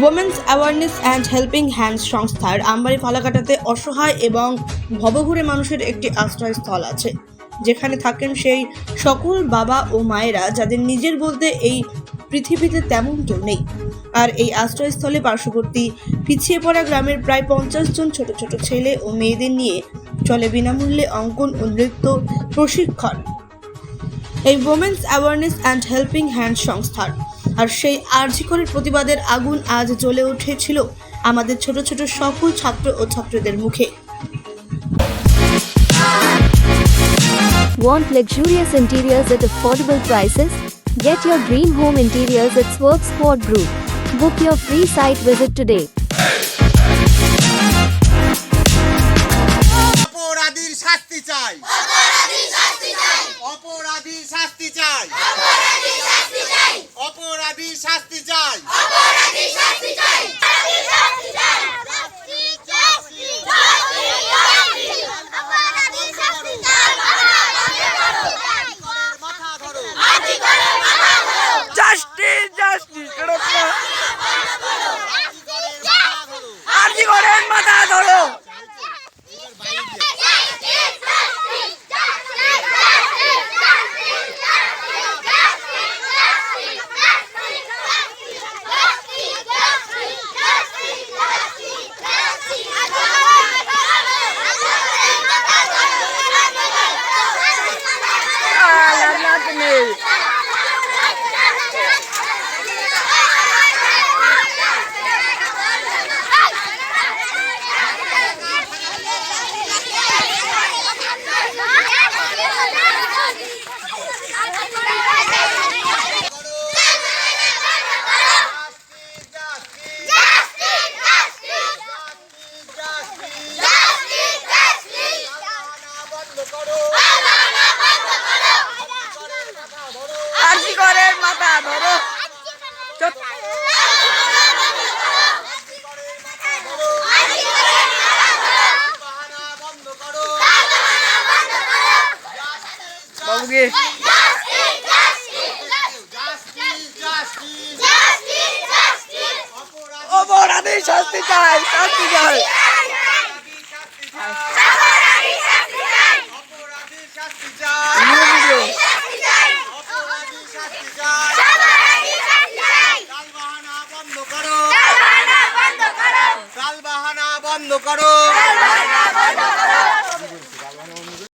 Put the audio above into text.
Women's awareness and helping hands সংস্থার আমবাড়ি ফালাকাটাতে অসহায় এবং ভবঘুরে মানুষের একটি আশ্রয়স্থল আছে, যেখানে থাকেন সেই সকল বাবা ও মায়েরা যাদের নিজের বলতে এই পৃথিবীতে তেমন কেউ নেই। আর এই আশ্রয়স্থলে পার্শ্ববর্তী পিছিয়ে পড়া গ্রামের প্রায় 50 জন ছোট ছোট ছেলে ও মেয়েদের নিয়ে চলে বিনামূল্যে অঙ্কন ও নৃত্য প্রশিক্ষণ এই women's awareness and helping hand সংস্থার। আর সেই আরজি করের প্রতিবাদের আগুন আজ জ্বলে উঠেছিল আমাদের ছোট ছোট সকল ছাত্র ও ছাত্রীদের মুখে। Want luxurious interiors at affordable prices? Get your dream home interiors at Swerve Squad Group. Book your free site visit today. অপরাধীর শাস্তি চাই, অপরাধীর শাস্তি চাই, অপরাধীর শাস্তি চাই। জাস্টিস জাস্টিস আরজি করেন মাথা ধরো। আরজি করেন মাথা ধরো। বাবুকে অপরাধী শাস্তি চাই, শাস্তি চাই।